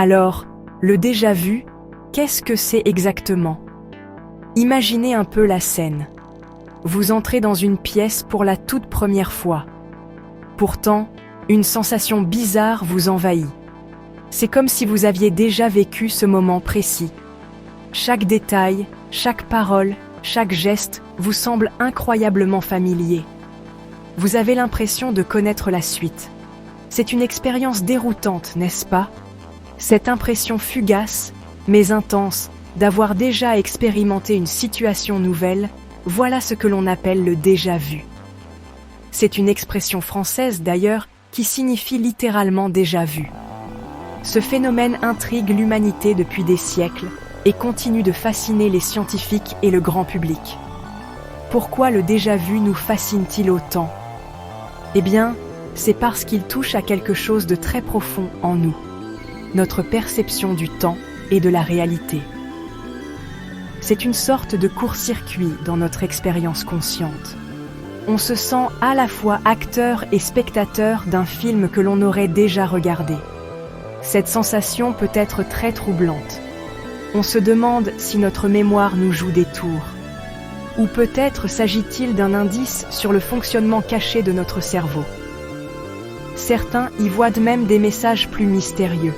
Alors, le déjà-vu, qu'est-ce que c'est exactement? Imaginez un peu la scène. Vous entrez dans une pièce pour la toute première fois. Pourtant, une sensation bizarre vous envahit. C'est comme si vous aviez déjà vécu ce moment précis. Chaque détail, chaque parole, chaque geste vous semble incroyablement familier. Vous avez l'impression de connaître la suite. C'est une expérience déroutante, n'est-ce pas? Cette impression fugace, mais intense, d'avoir déjà expérimenté une situation nouvelle, voilà ce que l'on appelle le déjà-vu. C'est une expression française d'ailleurs qui signifie littéralement déjà-vu. Ce phénomène intrigue l'humanité depuis des siècles et continue de fasciner les scientifiques et le grand public. Pourquoi le déjà-vu nous fascine-t-il autant? Eh bien, c'est parce qu'il touche à quelque chose de très profond en nous, notre perception du temps et de la réalité. C'est une sorte de court-circuit dans notre expérience consciente. On se sent à la fois acteur et spectateur d'un film que l'on aurait déjà regardé. Cette sensation peut être très troublante. On se demande si notre mémoire nous joue des tours. Ou peut-être s'agit-il d'un indice sur le fonctionnement caché de notre cerveau. Certains y voient même des messages plus mystérieux.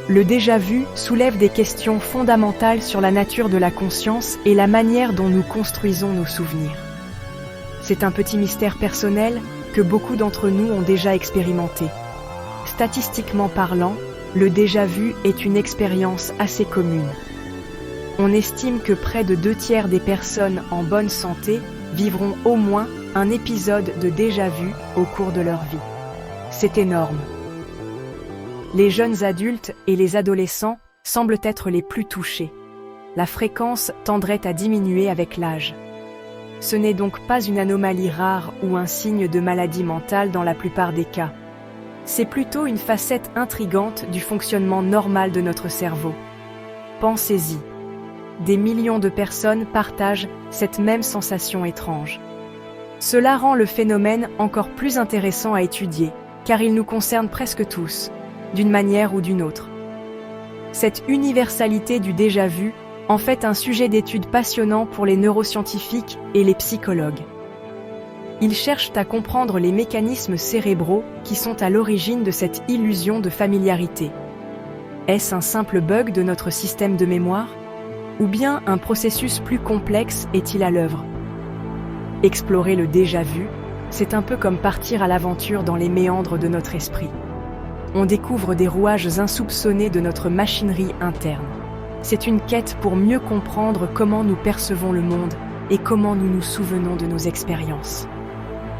Le déjà-vu soulève des questions fondamentales sur la nature de la conscience et la manière dont nous construisons nos souvenirs. C'est un petit mystère personnel que beaucoup d'entre nous ont déjà expérimenté. Statistiquement parlant, le déjà-vu est une expérience assez commune. On estime que près de 2/3 des personnes en bonne santé vivront au moins un épisode de déjà-vu au cours de leur vie. C'est énorme. Les jeunes adultes et les adolescents semblent être les plus touchés. La fréquence tendrait à diminuer avec l'âge. Ce n'est donc pas une anomalie rare ou un signe de maladie mentale dans la plupart des cas. C'est plutôt une facette intrigante du fonctionnement normal de notre cerveau. Pensez-y. Des millions de personnes partagent cette même sensation étrange. Cela rend le phénomène encore plus intéressant à étudier, car il nous concerne presque tous, d'une manière ou d'une autre. Cette universalité du déjà-vu en fait un sujet d'étude passionnant pour les neuroscientifiques et les psychologues. Ils cherchent à comprendre les mécanismes cérébraux qui sont à l'origine de cette illusion de familiarité. Est-ce un simple bug de notre système de mémoire? Ou bien un processus plus complexe est-il à l'œuvre? Explorer le déjà-vu, c'est un peu comme partir à l'aventure dans les méandres de notre esprit. On découvre des rouages insoupçonnés de notre machinerie interne. C'est une quête pour mieux comprendre comment nous percevons le monde et comment nous nous souvenons de nos expériences.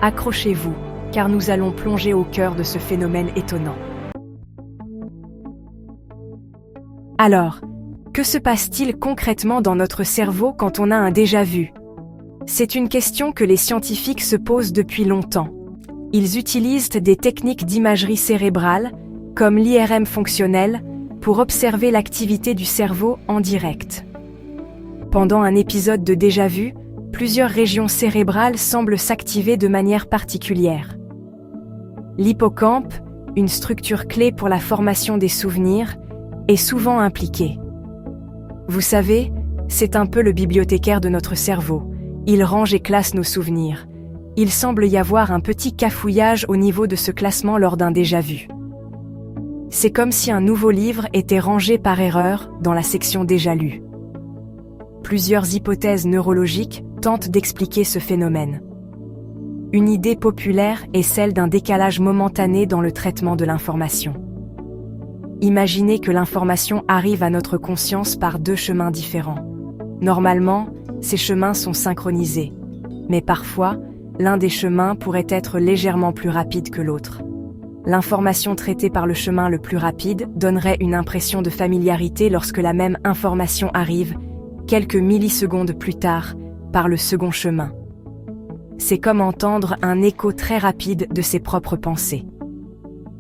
Accrochez-vous, car nous allons plonger au cœur de ce phénomène étonnant. Alors, que se passe-t-il concrètement dans notre cerveau quand on a un déjà-vu? C'est une question que les scientifiques se posent depuis longtemps. Ils utilisent des techniques d'imagerie cérébrale, comme l'IRM fonctionnelle, pour observer l'activité du cerveau en direct. Pendant un épisode de déjà-vu, plusieurs régions cérébrales semblent s'activer de manière particulière. L'hippocampe, une structure clé pour la formation des souvenirs, est souvent impliqué. Vous savez, c'est un peu le bibliothécaire de notre cerveau. Il range et classe nos souvenirs. Il semble y avoir un petit cafouillage au niveau de ce classement lors d'un déjà-vu. C'est comme si un nouveau livre était rangé par erreur dans la section déjà lu. Plusieurs hypothèses neurologiques tentent d'expliquer ce phénomène. Une idée populaire est celle d'un décalage momentané dans le traitement de l'information. Imaginez que l'information arrive à notre conscience par 2 chemins différents. Normalement, ces chemins sont synchronisés, mais parfois, l'un des chemins pourrait être légèrement plus rapide que l'autre. L'information traitée par le chemin le plus rapide donnerait une impression de familiarité lorsque la même information arrive, quelques millisecondes plus tard, par le second chemin. C'est comme entendre un écho très rapide de ses propres pensées.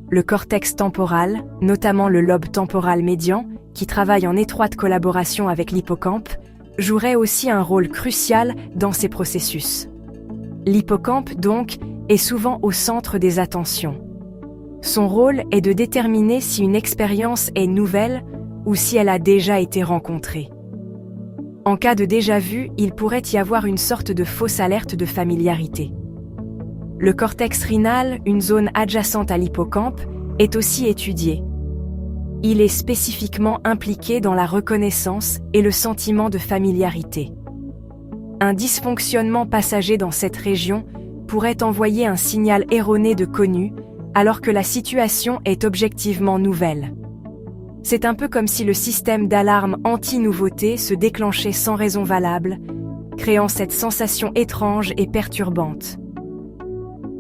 Le cortex temporal, notamment le lobe temporal médian, qui travaille en étroite collaboration avec l'hippocampe, jouerait aussi un rôle crucial dans ces processus. L'hippocampe, donc, est souvent au centre des attentions. Son rôle est de déterminer si une expérience est nouvelle ou si elle a déjà été rencontrée. En cas de déjà-vu, il pourrait y avoir une sorte de fausse alerte de familiarité. Le cortex rhinal, une zone adjacente à l'hippocampe, est aussi étudié. Il est spécifiquement impliqué dans la reconnaissance et le sentiment de familiarité. Un dysfonctionnement passager dans cette région pourrait envoyer un signal erroné de connu, alors que la situation est objectivement nouvelle. C'est un peu comme si le système d'alarme anti-nouveauté se déclenchait sans raison valable, créant cette sensation étrange et perturbante.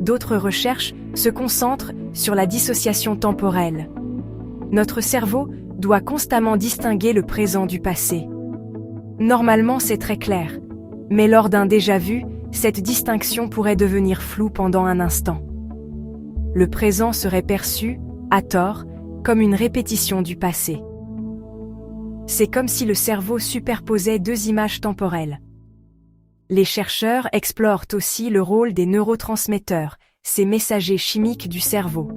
D'autres recherches se concentrent sur la dissociation temporelle. Notre cerveau doit constamment distinguer le présent du passé. Normalement, c'est très clair, mais lors d'un déjà-vu, cette distinction pourrait devenir floue pendant un instant. Le présent serait perçu, à tort, comme une répétition du passé. C'est comme si le cerveau superposait deux images temporelles. Les chercheurs explorent aussi le rôle des neurotransmetteurs, ces messagers chimiques du cerveau.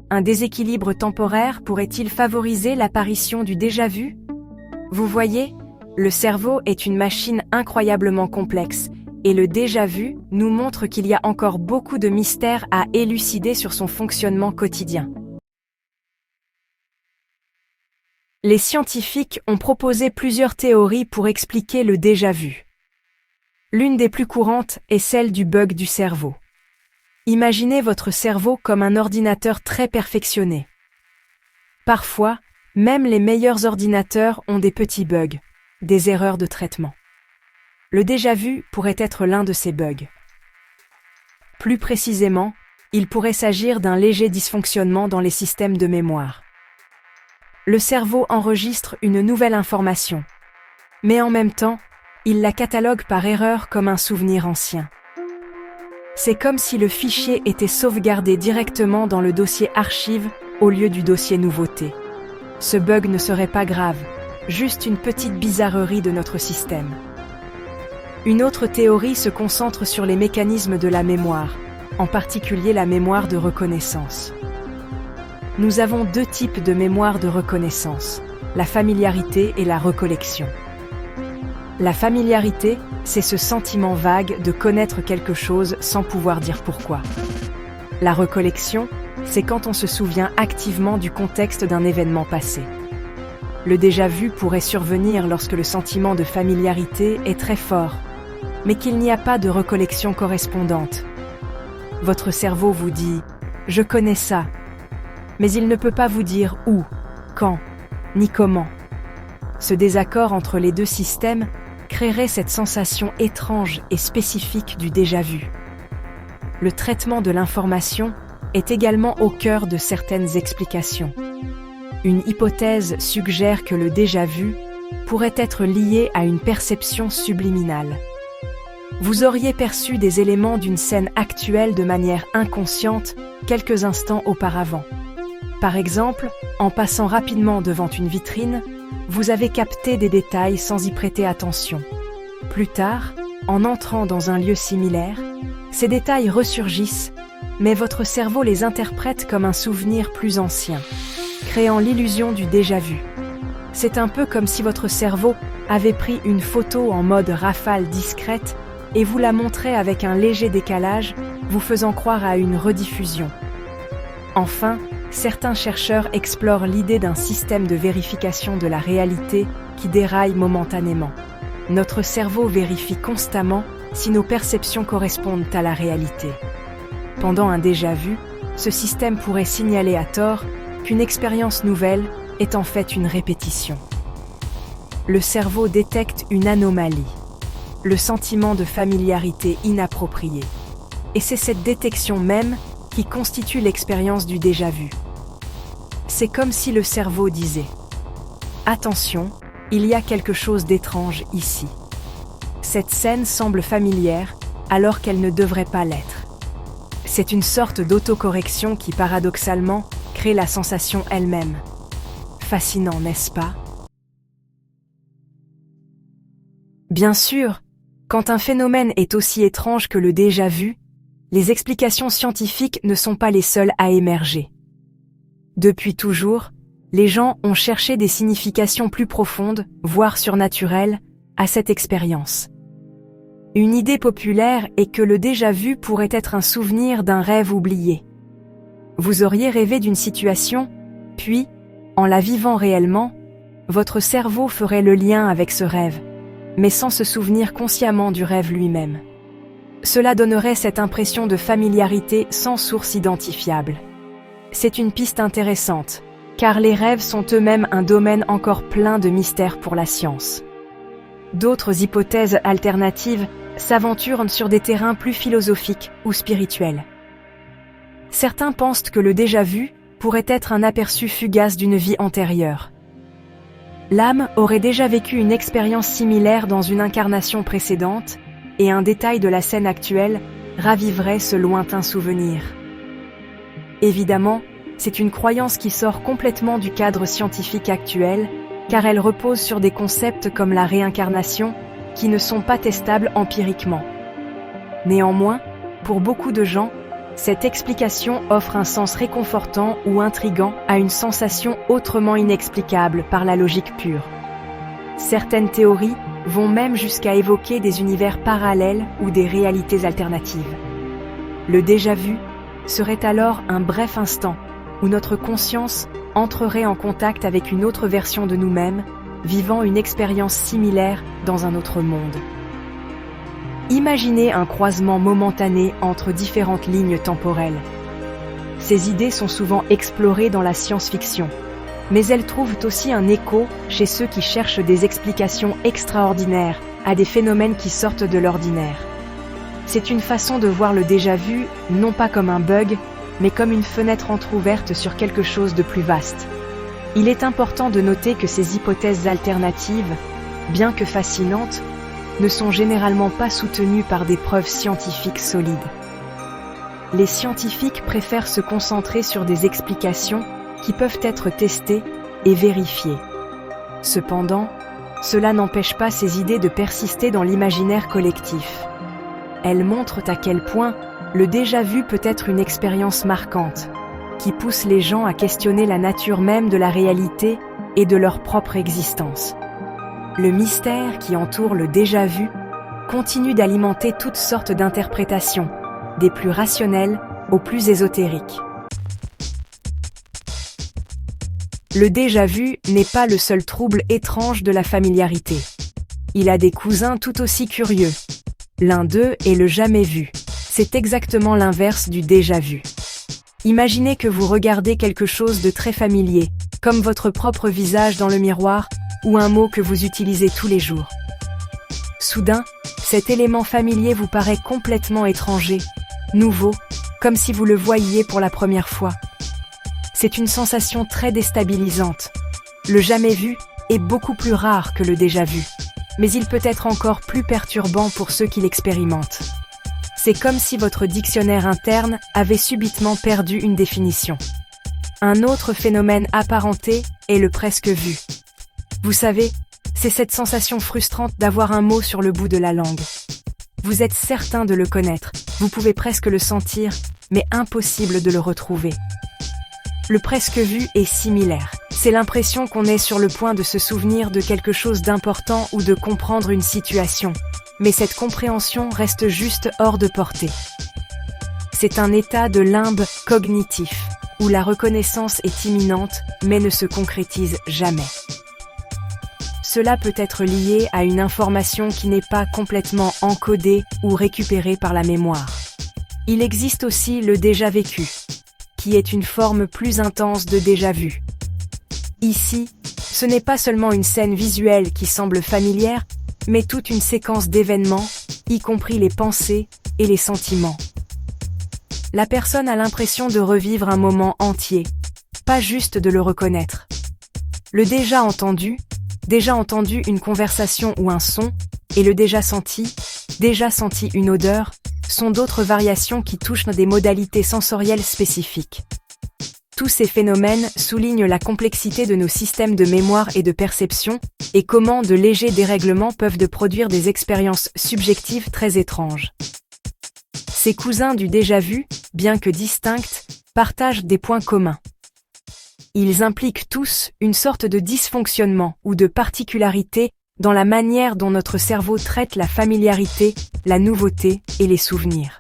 Un déséquilibre temporaire pourrait-il favoriser l'apparition du déjà-vu ? Vous voyez, le cerveau est une machine incroyablement complexe, et le déjà-vu nous montre qu'il y a encore beaucoup de mystères à élucider sur son fonctionnement quotidien. Les scientifiques ont proposé plusieurs théories pour expliquer le déjà-vu. L'une des plus courantes est celle du bug du cerveau. Imaginez votre cerveau comme un ordinateur très perfectionné. Parfois, même les meilleurs ordinateurs ont des petits bugs, des erreurs de traitement. Le déjà-vu pourrait être l'un de ces bugs. Plus précisément, il pourrait s'agir d'un léger dysfonctionnement dans les systèmes de mémoire. Le cerveau enregistre une nouvelle information, mais en même temps, il la catalogue par erreur comme un souvenir ancien. C'est comme si le fichier était sauvegardé directement dans le dossier archive au lieu du dossier nouveauté. Ce bug ne serait pas grave, juste une petite bizarrerie de notre système. Une autre théorie se concentre sur les mécanismes de la mémoire, en particulier la mémoire de reconnaissance. Nous avons deux types de mémoire de reconnaissance, la familiarité et la recollection. La familiarité, c'est ce sentiment vague de connaître quelque chose sans pouvoir dire pourquoi. La recollection, c'est quand on se souvient activement du contexte d'un événement passé. Le déjà-vu pourrait survenir lorsque le sentiment de familiarité est très fort, mais qu'il n'y a pas de recollection correspondante. Votre cerveau vous dit « je connais ça », mais il ne peut pas vous dire où, quand, ni comment. Ce désaccord entre les deux systèmes créerait cette sensation étrange et spécifique du déjà-vu. Le traitement de l'information est également au cœur de certaines explications. Une hypothèse suggère que le déjà-vu pourrait être lié à une perception subliminale. Vous auriez perçu des éléments d'une scène actuelle de manière inconsciente quelques instants auparavant. Par exemple, en passant rapidement devant une vitrine, vous avez capté des détails sans y prêter attention. Plus tard, en entrant dans un lieu similaire, ces détails ressurgissent, mais votre cerveau les interprète comme un souvenir plus ancien, créant l'illusion du déjà-vu. C'est un peu comme si votre cerveau avait pris une photo en mode rafale discrète et vous la montrait avec un léger décalage, vous faisant croire à une rediffusion. Enfin, certains chercheurs explorent l'idée d'un système de vérification de la réalité qui déraille momentanément. Notre cerveau vérifie constamment si nos perceptions correspondent à la réalité. Pendant un déjà-vu, ce système pourrait signaler à tort qu'une expérience nouvelle est en fait une répétition. Le cerveau détecte une anomalie, le sentiment de familiarité inappropriée. Et c'est cette détection même qui constitue l'expérience du déjà-vu. C'est comme si le cerveau disait « Attention, il y a quelque chose d'étrange ici. Cette scène semble familière alors qu'elle ne devrait pas l'être. » C'est une sorte d'autocorrection qui, paradoxalement, crée la sensation elle-même. Fascinant, n'est-ce pas? Bien sûr, quand un phénomène est aussi étrange que le déjà-vu, les explications scientifiques ne sont pas les seules à émerger. Depuis toujours, les gens ont cherché des significations plus profondes, voire surnaturelles, à cette expérience. Une idée populaire est que le déjà-vu pourrait être un souvenir d'un rêve oublié. Vous auriez rêvé d'une situation, puis, en la vivant réellement, votre cerveau ferait le lien avec ce rêve, mais sans se souvenir consciemment du rêve lui-même. Cela donnerait cette impression de familiarité sans source identifiable. C'est une piste intéressante, car les rêves sont eux-mêmes un domaine encore plein de mystères pour la science. D'autres hypothèses alternatives s'aventurent sur des terrains plus philosophiques ou spirituels. Certains pensent que le déjà-vu pourrait être un aperçu fugace d'une vie antérieure. L'âme aurait déjà vécu une expérience similaire dans une incarnation précédente, et un détail de la scène actuelle raviverait ce lointain souvenir. Évidemment, c'est une croyance qui sort complètement du cadre scientifique actuel, car elle repose sur des concepts comme la réincarnation, qui ne sont pas testables empiriquement. Néanmoins, pour beaucoup de gens, cette explication offre un sens réconfortant ou intrigant à une sensation autrement inexplicable par la logique pure. Certaines théories vont même jusqu'à évoquer des univers parallèles ou des réalités alternatives. Le déjà-vu serait alors un bref instant où notre conscience entrerait en contact avec une autre version de nous-mêmes, vivant une expérience similaire dans un autre monde. Imaginez un croisement momentané entre différentes lignes temporelles. Ces idées sont souvent explorées dans la science-fiction, mais elles trouvent aussi un écho chez ceux qui cherchent des explications extraordinaires à des phénomènes qui sortent de l'ordinaire. C'est une façon de voir le déjà-vu, non pas comme un bug, mais comme une fenêtre entrouverte sur quelque chose de plus vaste. Il est important de noter que ces hypothèses alternatives, bien que fascinantes, ne sont généralement pas soutenues par des preuves scientifiques solides. Les scientifiques préfèrent se concentrer sur des explications qui peuvent être testées et vérifiées. Cependant, cela n'empêche pas ces idées de persister dans l'imaginaire collectif. Elles montrent à quel point le déjà-vu peut être une expérience marquante, qui pousse les gens à questionner la nature même de la réalité et de leur propre existence. Le mystère qui entoure le déjà-vu continue d'alimenter toutes sortes d'interprétations, des plus rationnelles aux plus ésotériques. Le déjà-vu n'est pas le seul trouble étrange de la familiarité. Il a des cousins tout aussi curieux. L'un d'eux est le jamais vu. C'est exactement l'inverse du déjà-vu. Imaginez que vous regardez quelque chose de très familier, comme votre propre visage dans le miroir ou un mot que vous utilisez tous les jours. Soudain, cet élément familier vous paraît complètement étranger, nouveau, comme si vous le voyiez pour la première fois. C'est une sensation très déstabilisante. Le jamais vu est beaucoup plus rare que le déjà vu, mais il peut être encore plus perturbant pour ceux qui l'expérimentent. C'est comme si votre dictionnaire interne avait subitement perdu une définition. Un autre phénomène apparenté est le presque vu. Vous savez, c'est cette sensation frustrante d'avoir un mot sur le bout de la langue. Vous êtes certain de le connaître, vous pouvez presque le sentir, mais impossible de le retrouver. Le presque vu est similaire. C'est l'impression qu'on est sur le point de se souvenir de quelque chose d'important ou de comprendre une situation. Mais cette compréhension reste juste hors de portée. C'est un état de limbe cognitif, où la reconnaissance est imminente, mais ne se concrétise jamais. Cela peut être lié à une information qui n'est pas complètement encodée ou récupérée par la mémoire. Il existe aussi le déjà vécu, qui est une forme plus intense de déjà vu. Ici, ce n'est pas seulement une scène visuelle qui semble familière, mais toute une séquence d'événements, y compris les pensées et les sentiments. La personne a l'impression de revivre un moment entier, pas juste de le reconnaître. Le déjà entendu une conversation ou un son, et le déjà senti une odeur, sont d'autres variations qui touchent des modalités sensorielles spécifiques. Tous ces phénomènes soulignent la complexité de nos systèmes de mémoire et de perception, et comment de légers dérèglements peuvent produire des expériences subjectives très étranges. Ces cousins du déjà-vu, bien que distincts, partagent des points communs. Ils impliquent tous une sorte de dysfonctionnement ou de particularité dans la manière dont notre cerveau traite la familiarité, la nouveauté et les souvenirs.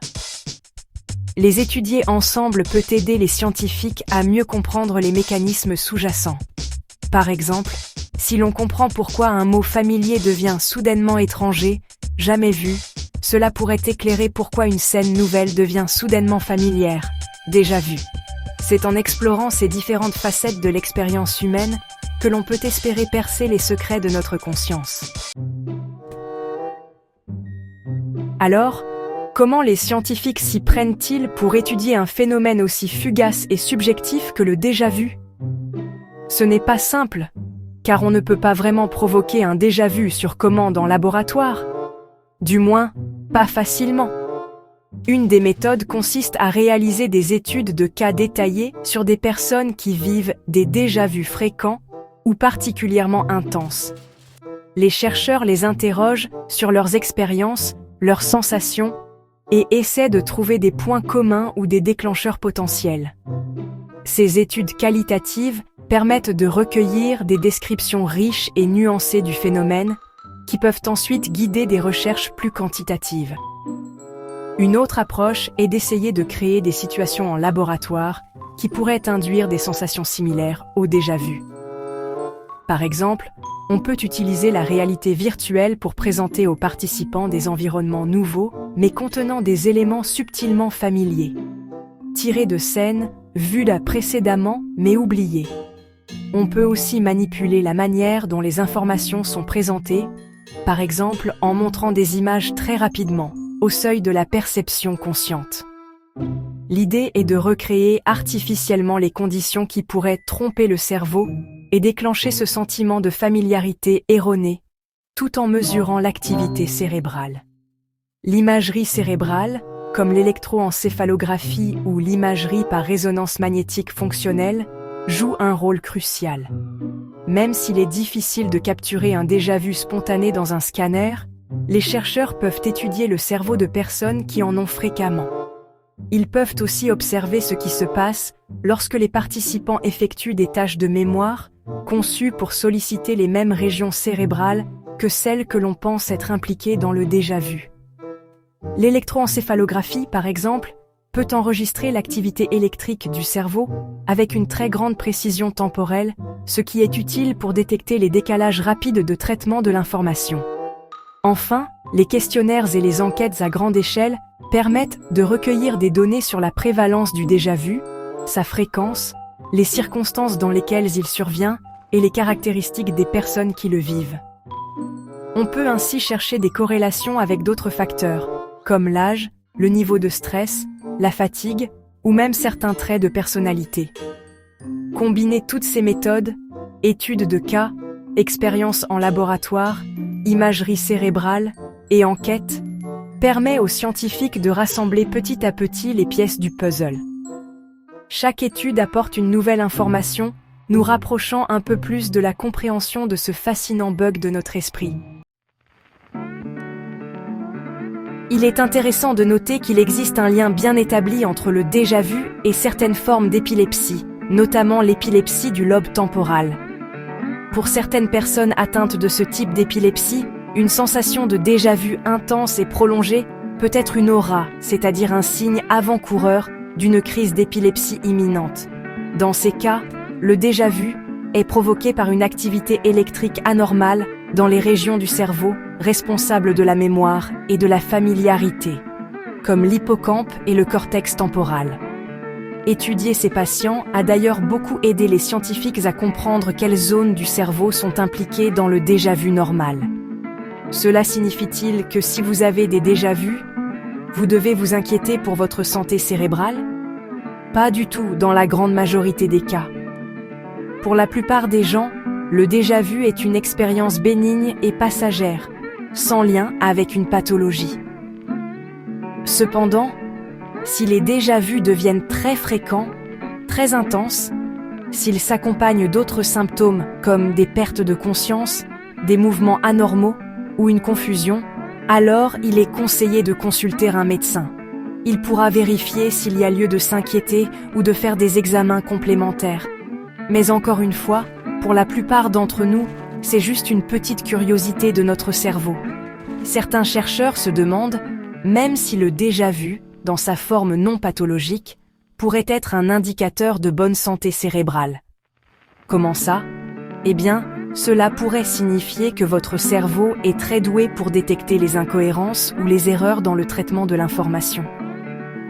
Les étudier ensemble peut aider les scientifiques à mieux comprendre les mécanismes sous-jacents. Par exemple, si l'on comprend pourquoi un mot familier devient soudainement étranger, jamais vu, cela pourrait éclairer pourquoi une scène nouvelle devient soudainement familière, déjà vue. C'est en explorant ces différentes facettes de l'expérience humaine que l'on peut espérer percer les secrets de notre conscience. Alors, comment les scientifiques s'y prennent-ils pour étudier un phénomène aussi fugace et subjectif que le déjà-vu ? Ce n'est pas simple, car on ne peut pas vraiment provoquer un déjà-vu sur commande en laboratoire. Du moins, pas facilement. Une des méthodes consiste à réaliser des études de cas détaillés sur des personnes qui vivent des déjà-vus fréquents ou particulièrement intenses. Les chercheurs les interrogent sur leurs expériences, leurs sensations, et essaient de trouver des points communs ou des déclencheurs potentiels. Ces études qualitatives permettent de recueillir des descriptions riches et nuancées du phénomène, qui peuvent ensuite guider des recherches plus quantitatives. Une autre approche est d'essayer de créer des situations en laboratoire qui pourraient induire des sensations similaires au déjà-vu. Par exemple, on peut utiliser la réalité virtuelle pour présenter aux participants des environnements nouveaux, mais contenant des éléments subtilement familiers, tirés de scènes vues là précédemment mais oubliées. On peut aussi manipuler la manière dont les informations sont présentées, par exemple en montrant des images très rapidement, au seuil de la perception consciente. L'idée est de recréer artificiellement les conditions qui pourraient tromper le cerveau et déclencher ce sentiment de familiarité erroné, tout en mesurant l'activité cérébrale. L'imagerie cérébrale, comme l'électroencéphalographie ou l'imagerie par résonance magnétique fonctionnelle, joue un rôle crucial. Même s'il est difficile de capturer un déjà-vu spontané dans un scanner, les chercheurs peuvent étudier le cerveau de personnes qui en ont fréquemment. Ils peuvent aussi observer ce qui se passe lorsque les participants effectuent des tâches de mémoire, conçues pour solliciter les mêmes régions cérébrales que celles que l'on pense être impliquées dans le déjà-vu. L'électroencéphalographie, par exemple, peut enregistrer l'activité électrique du cerveau avec une très grande précision temporelle, ce qui est utile pour détecter les décalages rapides de traitement de l'information. Enfin, les questionnaires et les enquêtes à grande échelle permettent de recueillir des données sur la prévalence du déjà-vu, sa fréquence, les circonstances dans lesquelles il survient et les caractéristiques des personnes qui le vivent. On peut ainsi chercher des corrélations avec d'autres facteurs, comme l'âge, le niveau de stress, la fatigue ou même certains traits de personnalité. Combiner toutes ces méthodes, études de cas, expériences en laboratoire, imagerie cérébrale et enquête, permet aux scientifiques de rassembler petit à petit les pièces du puzzle. Chaque étude apporte une nouvelle information, nous rapprochant un peu plus de la compréhension de ce fascinant bug de notre esprit. Il est intéressant de noter qu'il existe un lien bien établi entre le déjà-vu et certaines formes d'épilepsie, notamment l'épilepsie du lobe temporal. Pour certaines personnes atteintes de ce type d'épilepsie, une sensation de déjà-vu intense et prolongée peut être une aura, c'est-à-dire un signe avant-coureur d'une crise d'épilepsie imminente. Dans ces cas, le déjà-vu est provoqué par une activité électrique anormale dans les régions du cerveau responsables de la mémoire et de la familiarité, comme l'hippocampe et le cortex temporal. Étudier ces patients a d'ailleurs beaucoup aidé les scientifiques à comprendre quelles zones du cerveau sont impliquées dans le déjà-vu normal. Cela signifie-t-il que si vous avez des déjà-vus, vous devez vous inquiéter pour votre santé cérébrale ? Pas du tout dans la grande majorité des cas. Pour la plupart des gens, le déjà-vu est une expérience bénigne et passagère, sans lien avec une pathologie. Cependant, si les déjà-vus deviennent très fréquents, très intenses, s'ils s'accompagnent d'autres symptômes comme des pertes de conscience, des mouvements anormaux ou une confusion, alors il est conseillé de consulter un médecin. Il pourra vérifier s'il y a lieu de s'inquiéter ou de faire des examens complémentaires. Mais encore une fois, pour la plupart d'entre nous, c'est juste une petite curiosité de notre cerveau. Certains chercheurs se demandent, même si le déjà-vu, dans sa forme non pathologique, pourrait être un indicateur de bonne santé cérébrale. Comment ça? Eh bien, cela pourrait signifier que votre cerveau est très doué pour détecter les incohérences ou les erreurs dans le traitement de l'information.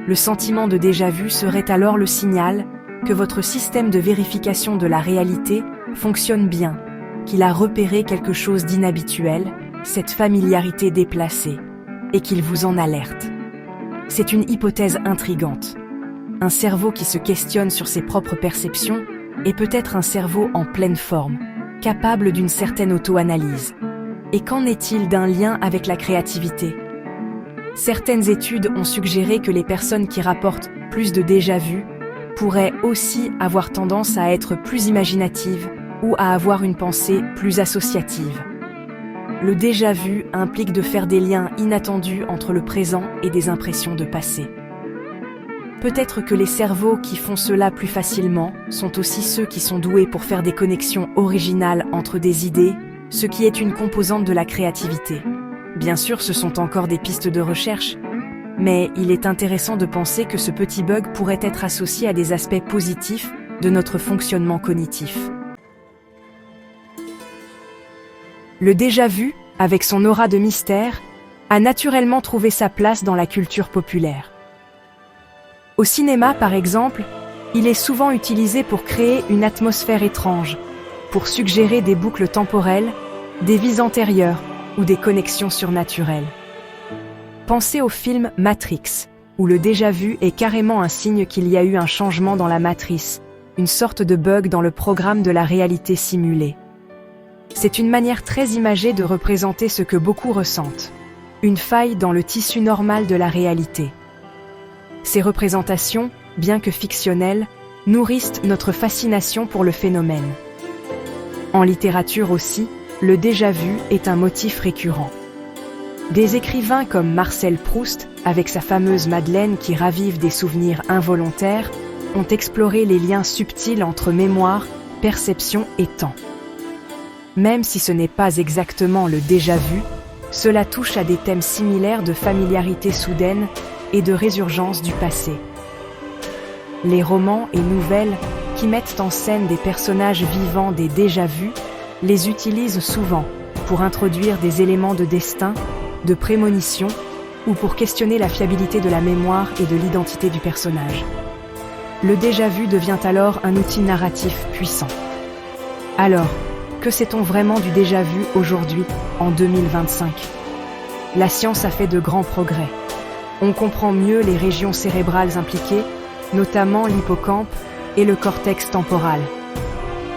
Le sentiment de déjà-vu serait alors le signal que votre système de vérification de la réalité fonctionne bien, qu'il a repéré quelque chose d'inhabituel, cette familiarité déplacée, et qu'il vous en alerte. C'est une hypothèse intrigante. Un cerveau qui se questionne sur ses propres perceptions est peut-être un cerveau en pleine forme, capable d'une certaine auto-analyse. Et qu'en est-il d'un lien avec la créativité? Certaines études ont suggéré que les personnes qui rapportent plus de déjà-vu pourraient aussi avoir tendance à être plus imaginatives ou à avoir une pensée plus associative. Le déjà-vu implique de faire des liens inattendus entre le présent et des impressions de passé. Peut-être que les cerveaux qui font cela plus facilement sont aussi ceux qui sont doués pour faire des connexions originales entre des idées, ce qui est une composante de la créativité. Bien sûr, ce sont encore des pistes de recherche, mais il est intéressant de penser que ce petit bug pourrait être associé à des aspects positifs de notre fonctionnement cognitif. Le déjà-vu, avec son aura de mystère, a naturellement trouvé sa place dans la culture populaire. Au cinéma, par exemple, il est souvent utilisé pour créer une atmosphère étrange, pour suggérer des boucles temporelles, des vies antérieures ou des connexions surnaturelles. Pensez au film Matrix, où le déjà-vu est carrément un signe qu'il y a eu un changement dans la matrice, une sorte de bug dans le programme de la réalité simulée. C'est une manière très imagée de représenter ce que beaucoup ressentent, une faille dans le tissu normal de la réalité. Ces représentations, bien que fictionnelles, nourrissent notre fascination pour le phénomène. En littérature aussi, le déjà-vu est un motif récurrent. Des écrivains comme Marcel Proust, avec sa fameuse Madeleine qui ravive des souvenirs involontaires, ont exploré les liens subtils entre mémoire, perception et temps. Même si ce n'est pas exactement le déjà-vu, cela touche à des thèmes similaires de familiarité soudaine et de résurgence du passé. Les romans et nouvelles qui mettent en scène des personnages vivants des déjà-vus les utilisent souvent pour introduire des éléments de destin, de prémonition ou pour questionner la fiabilité de la mémoire et de l'identité du personnage. Le déjà-vu devient alors un outil narratif puissant. Alors, que sait-on vraiment du déjà-vu aujourd'hui, en 2025? La science a fait de grands progrès. On comprend mieux les régions cérébrales impliquées, notamment l'hippocampe et le cortex temporal.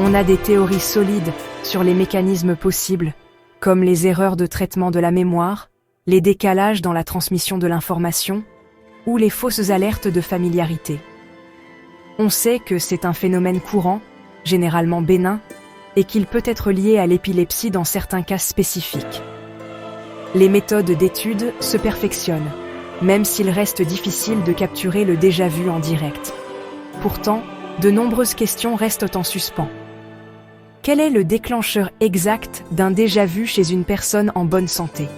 On a des théories solides sur les mécanismes possibles, comme les erreurs de traitement de la mémoire, les décalages dans la transmission de l'information ou les fausses alertes de familiarité. On sait que c'est un phénomène courant, généralement bénin, et qu'il peut être lié à l'épilepsie dans certains cas spécifiques. Les méthodes d'étude se perfectionnent, même s'il reste difficile de capturer le déjà-vu en direct. Pourtant, de nombreuses questions restent en suspens. Quel est le déclencheur exact d'un déjà-vu chez une personne en bonne santé?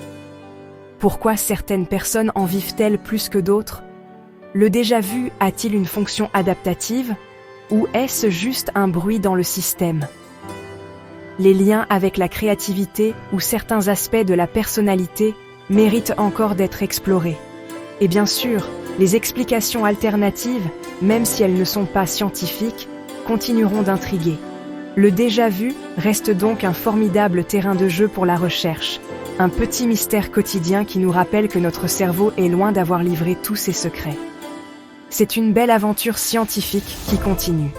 Pourquoi certaines personnes en vivent-elles plus que d'autres? Le déjà-vu a-t-il une fonction adaptative ou est-ce juste un bruit dans le système? Les liens avec la créativité ou certains aspects de la personnalité méritent encore d'être explorés. Et bien sûr, les explications alternatives, même si elles ne sont pas scientifiques, continueront d'intriguer. Le déjà-vu reste donc un formidable terrain de jeu pour la recherche, un petit mystère quotidien qui nous rappelle que notre cerveau est loin d'avoir livré tous ses secrets. C'est une belle aventure scientifique qui continue.